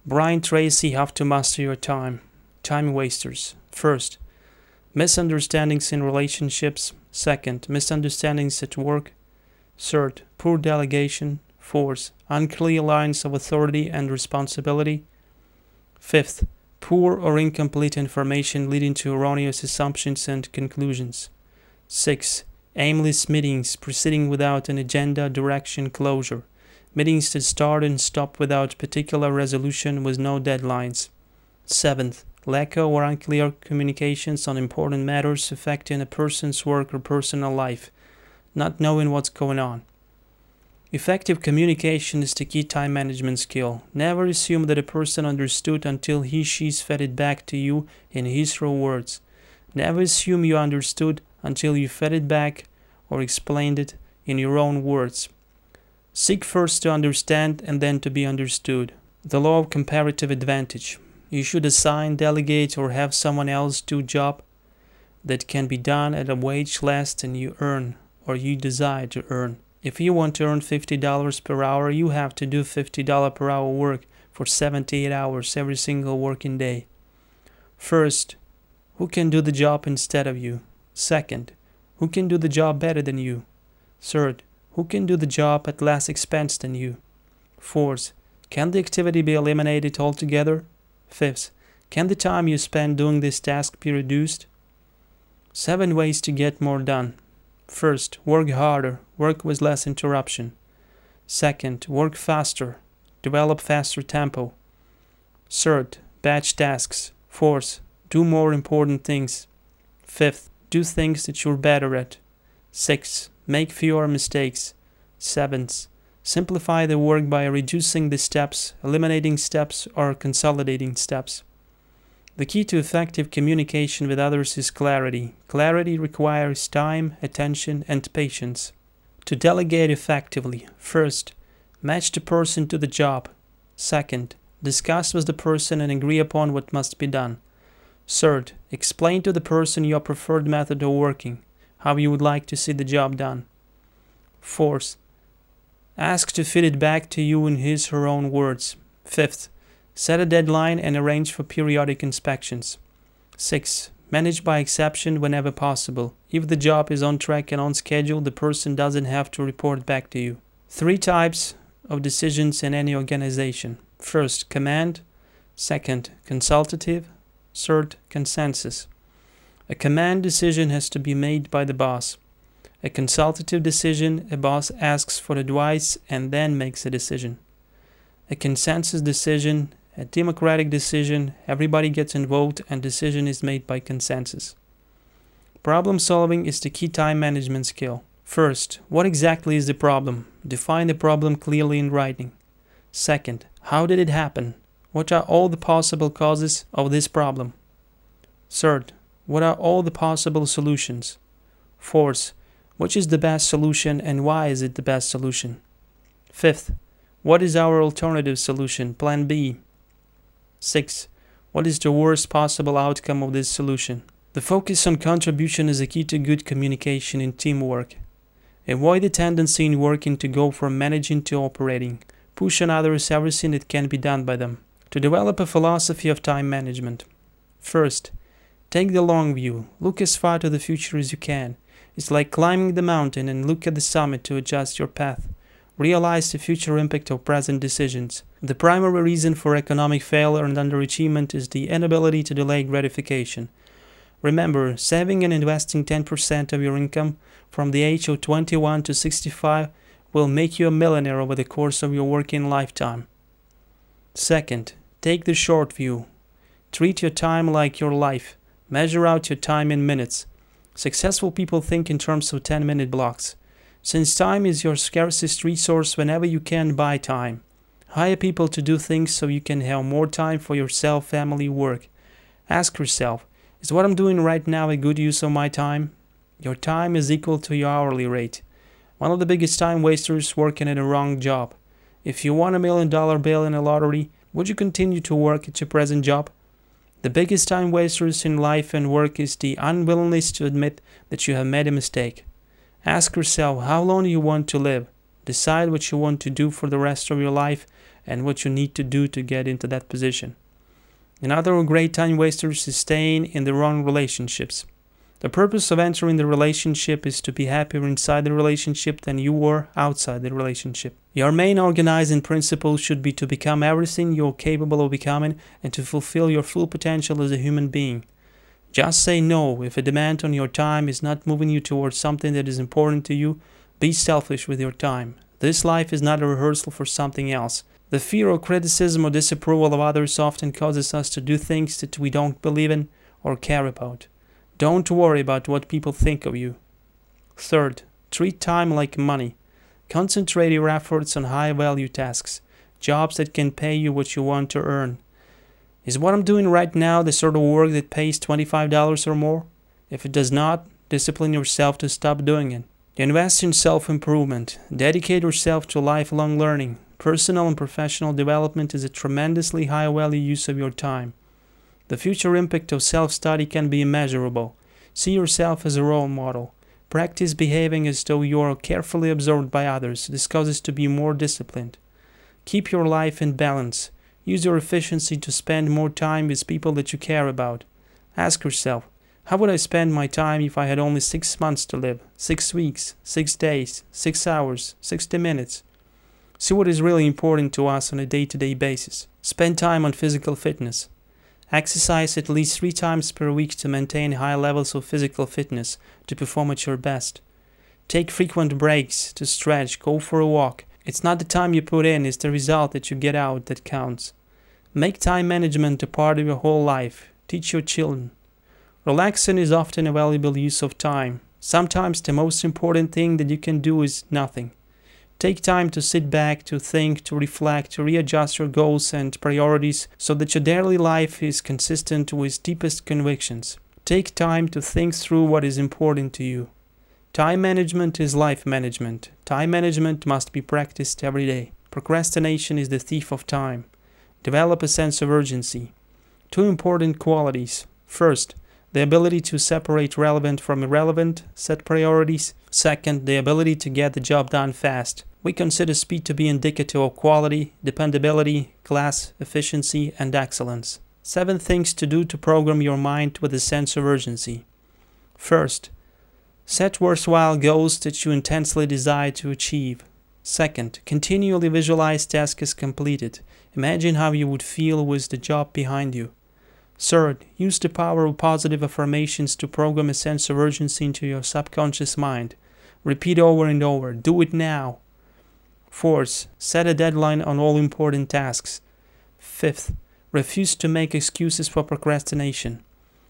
Brian Tracy, How to Master Your Time. Timewasters. First, misunderstandings in relationships. Second, misunderstandings at work. Third, poor delegation. Fourth, unclear lines of authority and responsibility. Fifth, poor or incomplete information leading to erroneous assumptions and conclusions. 6. Aimless meetings proceeding without an agenda, direction, closure. Meetings that start and stop without particular resolution with no deadlines. 7th, lack of or unclear communications on important matters affecting a person's work or personal life, not knowing what's going on. Effective communication is the key time management skill. Never assume that a person understood until he/she's fed it back to you in his or her words. Never assume you understood until you fed it back or explained it in your own words. Seek first to understand and then to be understood. The law of comparative advantage. You should assign, delegate, or have someone else do a job that can be done at a wage less than you earn or you desire to earn. If you want to earn $50 per hour, you have to do $50 per hour work for 78 hours every single working day. First, who can do the job instead of you? Second, who can do the job better than you? Third, who can do the job at less expense than you? Fourth, can the activity be eliminated altogether? Fifth, can the time you spend doing this task be reduced? 7 ways to get more done. First, work harder, work with less interruption. Second, work faster, develop faster tempo. Third, batch tasks. Fourth, do more important things. Fifth, do things that you're better at. Sixth, make fewer mistakes. Seventh, simplify the work by reducing the steps, eliminating steps, or consolidating steps. The key to effective communication with others is clarity. Clarity requires time, attention, and patience. To delegate effectively, first, match the person to the job. Second, discuss with the person and agree upon what must be done. Third, explain to the person your preferred method of working, how you would like to see the job done. Fourth, ask to feed it back to you in his or her own words. Fifth, set a deadline and arrange for periodic inspections. 6. Manage by exception whenever possible. If the job is on track and on schedule, the person doesn't have to report back to you. 3 types of decisions in any organization. First, command. Second, consultative. Third, consensus. A command decision has to be made by the boss. A consultative decision, a boss asks for advice and then makes a decision. A consensus decision, a democratic decision, everybody gets involved and decision is made by consensus. Problem solving is the key time management skill. First, what exactly is the problem? Define the problem clearly in writing. Second, how did it happen? What are all the possible causes of this problem? Third, what are all the possible solutions? Fourth, which is the best solution and why is it the best solution? Fifth, what is our alternative solution, plan B? 6. What is the worst possible outcome of this solution? The focus on contribution is a key to good communication in teamwork. Avoid the tendency in working to go from managing to operating. Push on others everything that can be done by them. To develop a philosophy of time management. First, take the long view. Look as far to the future as you can. It's like climbing the mountain and look at the summit to adjust your path. Realize the future impact of present decisions. The primary reason for economic failure and underachievement is the inability to delay gratification. Remember, saving and investing 10% of your income from the age of 21 to 65 will make you a millionaire over the course of your working lifetime. Second, take the short view. Treat your time like your life. Measure out your time in minutes. Successful people think in terms of 10-minute blocks. Since time is your scarcest resource, whenever you can, buy time. Hire people to do things so you can have more time for yourself, family, work. Ask yourself, is what I'm doing right now a good use of my time? Your time is equal to your hourly rate. One of the biggest time wasters working at a wrong job. If you won $1 million bill in a lottery, would you continue to work at your present job? The biggest time wasters in life and work is the unwillingness to admit that you have made a mistake. Ask yourself how long you want to live. Decide what you want to do for the rest of your life and what you need to do to get into that position. Another great time wasters is staying in the wrong relationships. The purpose of entering the relationship is to be happier inside the relationship than you were outside the relationship. Your main organizing principle should be to become everything you're capable of becoming and to fulfill your full potential as a human being. Just say no if a demand on your time is not moving you towards something that is important to you. Be selfish with your time. This life is not a rehearsal for something else. The fear of criticism or disapproval of others often causes us to do things that we don't believe in or care about. Don't worry about what people think of you. Third, treat time like money. Concentrate your efforts on high-value tasks, jobs that can pay you what you want to earn. Is what I'm doing right now the sort of work that pays $25 or more? If it does not, discipline yourself to stop doing it. Invest in self-improvement. Dedicate yourself to lifelong learning. Personal and professional development is a tremendously high-value use of your time. The future impact of self-study can be immeasurable. See yourself as a role model. Practice behaving as though you are carefully observed by others. This causes to be more disciplined. Keep your life in balance. Use your efficiency to spend more time with people that you care about. Ask yourself, how would I spend my time if I had only 6 months to live? 6 weeks, 6 days, 6 hours, 60 minutes. See what is really important to us on a day-to-day basis. Spend time on physical fitness. Exercise at least 3 times per week to maintain high levels of physical fitness to perform at your best. Take frequent breaks to stretch, go for a walk. It's not the time you put in, it's the result that you get out that counts. Make time management a part of your whole life. Teach your children. Relaxing is often a valuable use of time. Sometimes the most important thing that you can do is nothing. Take time to sit back, to think, to reflect, to readjust your goals and priorities so that your daily life is consistent with deepest convictions. Take time to think through what is important to you. Time management is life management. Time management must be practiced every day. Procrastination is the thief of time. Develop a sense of urgency. 2 important qualities. First, the ability to separate relevant from irrelevant, set priorities. Second, the ability to get the job done fast. We consider speed to be indicative of quality, dependability, class, efficiency, and excellence. 7 things to do to program your mind with a sense of urgency. First, set worthwhile goals that you intensely desire to achieve. Second, continually visualize tasks as completed. Imagine how you would feel with the job behind you. Third, use the power of positive affirmations to program a sense of urgency into your subconscious mind. Repeat over and over, do it now. Fourth, set a deadline on all important tasks. Fifth, refuse to make excuses for procrastination.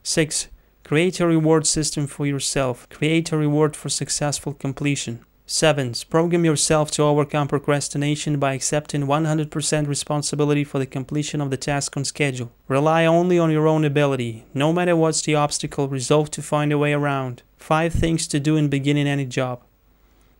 Sixth, create a reward system for yourself. Create a reward for successful completion. 7th, program yourself to overcome procrastination by accepting 100% responsibility for the completion of the task on schedule. Rely only on your own ability. No matter what's the obstacle, resolve to find a way around. 5 things to do in beginning any job.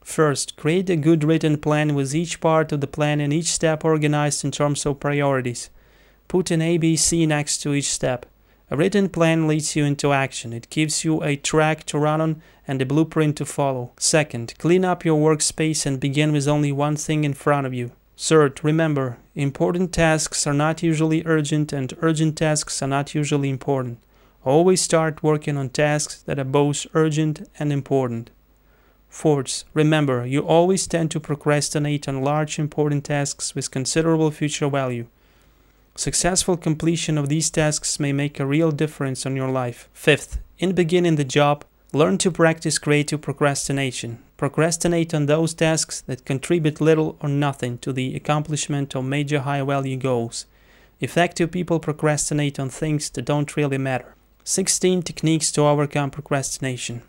First, create a good written plan with each part of the plan and each step organized in terms of priorities. Put an ABC next to each step. A written plan leads you into action. It gives you a track to run on and a blueprint to follow. Second, clean up your workspace and begin with only one thing in front of you. Third, remember, important tasks are not usually urgent and urgent tasks are not usually important. Always start working on tasks that are both urgent and important. Fourth, remember, you always tend to procrastinate on large important tasks with considerable future value. Successful completion of these tasks may make a real difference on your life. Fifth, in beginning the job, learn to practice creative procrastination. Procrastinate on those tasks that contribute little or nothing to the accomplishment of major high-value goals. Effective people procrastinate on things that don't really matter. 16 techniques to overcome procrastination.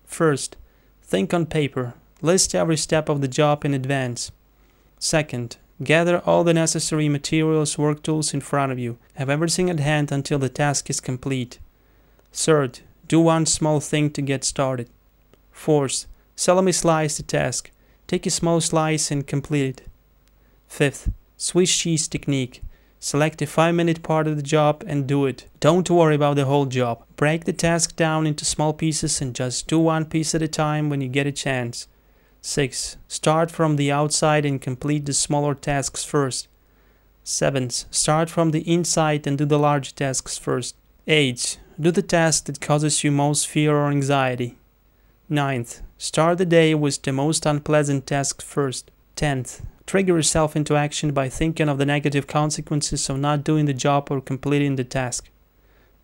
First, think on paper. List every step of the job in advance. Second, gather all the necessary materials, work tools in front of you. Have everything at hand until the task is complete. Third, do one small thing to get started. Fourth, solemnly slice the task. Take a small slice and complete it. Fifth, Swiss cheese technique. Select a 5-minute part of the job and do it. Don't worry about the whole job. Break the task down into small pieces and just do one piece at a time when you get a chance. 6. Start from the outside and complete the smaller tasks first. 7th, start from the inside and do the large tasks first. 8th, do the task that causes you most fear or anxiety. 9th, start the day with the most unpleasant task first. 10th, trigger yourself into action by thinking of the negative consequences of not doing the job or completing the task.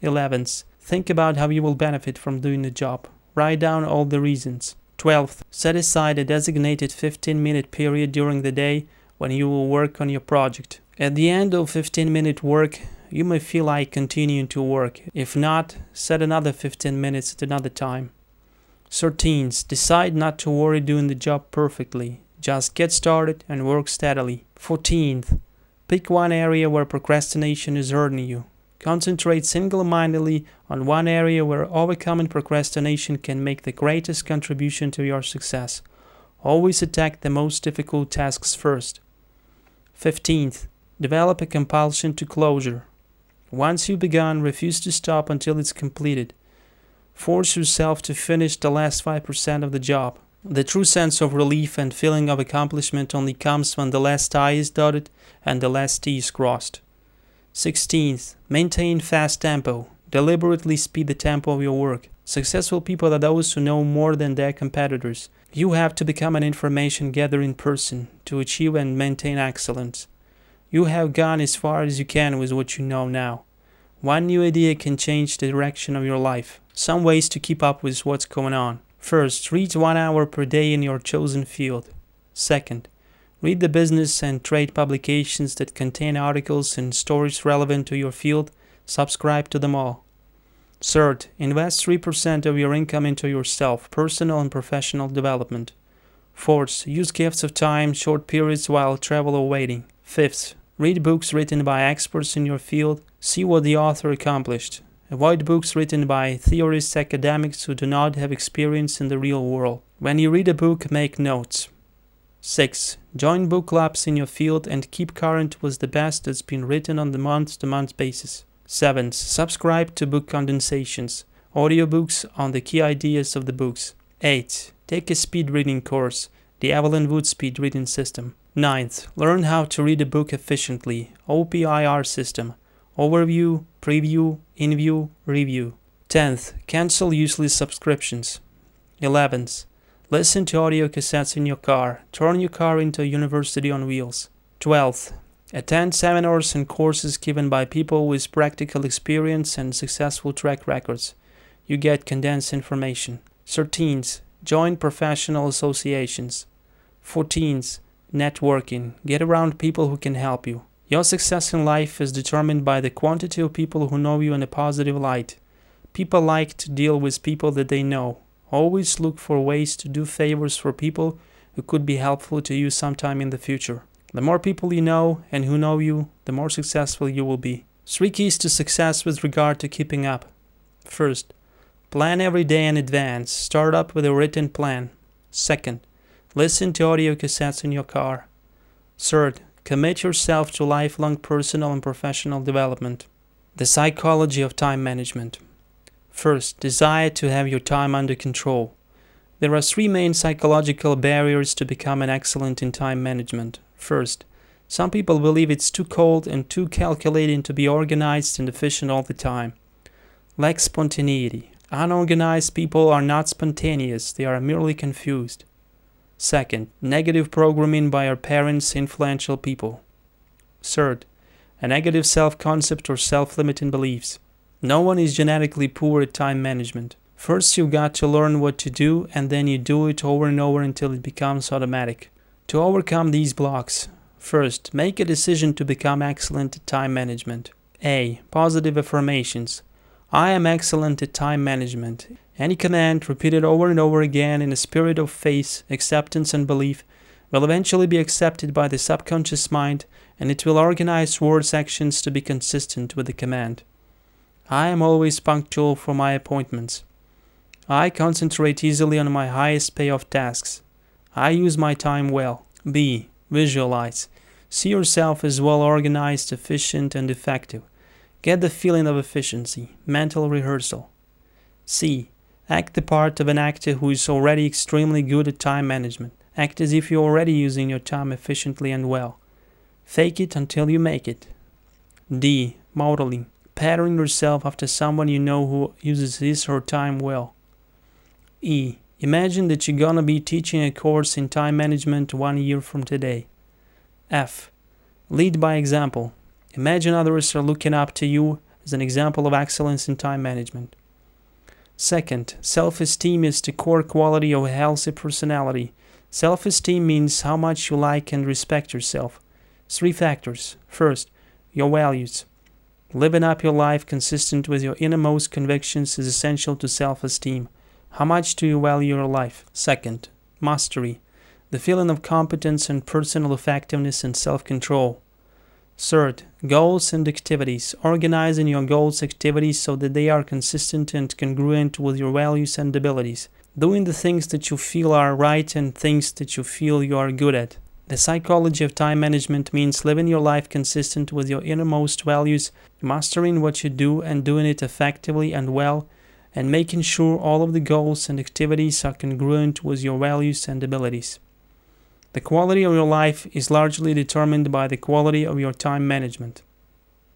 11th, think about how you will benefit from doing the job. Write down all the reasons. 12th, set aside a designated 15-minute period during the day when you will work on your project. At the end of 15-minute work, you may feel like continuing to work. If not, set another 15 minutes at another time. 13th, decide not to worry doing the job perfectly. Just get started and work steadily. 14th, pick one area where procrastination is hurting you. Concentrate single-mindedly on one area where overcoming procrastination can make the greatest contribution to your success. Always attack the most difficult tasks first. 15th, develop a compulsion to closure. Once you've begun, refuse to stop until it's completed. Force yourself to finish the last 5% of the job. The true sense of relief and feeling of accomplishment only comes when the last I is dotted and the last T is crossed. 16th, maintain fast tempo. Deliberately speed the tempo of your work. Successful people are those who know more than their competitors. You have to become an information gathering person to achieve and maintain excellence. You have gone as far as you can with what you know now. One new idea can change the direction of your life. Some ways to keep up with what's going on. First, read 1 hour per day in your chosen field. Second, read the business and trade publications that contain articles and stories relevant to your field. Subscribe to them all. Third, invest 3% of your income into yourself, personal and professional development. Fourth, use gifts of time, short periods while travel or waiting. Fifth, read books written by experts in your field. See what the author accomplished. Avoid books written by theorists, academics who do not have experience in the real world. When you read a book, make notes. 6. Join book clubs in your field and keep current with the best that's been written on the month-to-month basis. 7. Subscribe to book condensations, audiobooks on the key ideas of the books. 8. Take a speed reading course, the Evelyn Wood speed reading system. 9th, learn how to read a book efficiently, OPIR system. Overview, preview, in-view, review. 10th, cancel useless subscriptions. 11th, listen to audio cassettes in your car. Turn your car into a university on wheels. 12th, attend seminars and courses given by people with practical experience and successful track records. You get condensed information. 13th, join professional associations. 14th, networking. Get around people who can help you. Your success in life is determined by the quantity of people who know you in a positive light. People like to deal with people that they know. Always look for ways to do favors for people who could be helpful to you sometime in the future. The more people you know and who know you, the more successful you will be. 3 keys to success with regard to keeping up. First, plan every day in advance. Start up with a written plan. Second, listen to audio cassettes in your car. Third, commit yourself to lifelong personal and professional development. The psychology of time management. First, desire to have your time under control. There are 3 main psychological barriers to becoming excellent in time management. First, some people believe it's too cold and too calculating to be organized and efficient all the time. Lack spontaneity. Unorganized people are not spontaneous, they are merely confused. Second, negative programming by our parents, influential people. Third, a negative self-concept or self-limiting beliefs. No one is genetically poor at time management. First, you've got to learn what to do, and then you do it over and over until it becomes automatic. To overcome these blocks, first, make a decision to become excellent at time management. A. Positive affirmations. I am excellent at time management. Any command repeated over and over again in a spirit of faith, acceptance, and belief will eventually be accepted by the subconscious mind, and it will organize words actions to be consistent with the command. I am always punctual for my appointments. I concentrate easily on my highest payoff tasks. I use my time well. B. Visualize. See yourself as well organized, efficient, and effective. Get the feeling of efficiency. Mental rehearsal. C. Act the part of an actor who is already extremely good at time management. Act as if you're already using your time efficiently and well. Fake it until you make it. D. Modeling. Pattern yourself after someone you know who uses his or her time well. E. Imagine that you're gonna be teaching a course in time management 1 year from today. F. Lead by example. Imagine others are looking up to you as an example of excellence in time management. Second, self-esteem is the core quality of a healthy personality. Self-esteem means how much you like and respect yourself. 3 factors. First, your values. Living up your life consistent with your innermost convictions is essential to self-esteem. How much do you value your life? Second, mastery. The feeling of competence and personal effectiveness and self-control. Third, goals and activities. Organizing your goals activities so that they are consistent and congruent with your values and abilities. Doing the things that you feel are right and things that you feel you are good at. The psychology of time management means living your life consistent with your innermost values, mastering what you do and doing it effectively and well, and making sure all of the goals and activities are congruent with your values and abilities. The quality of your life is largely determined by the quality of your time management.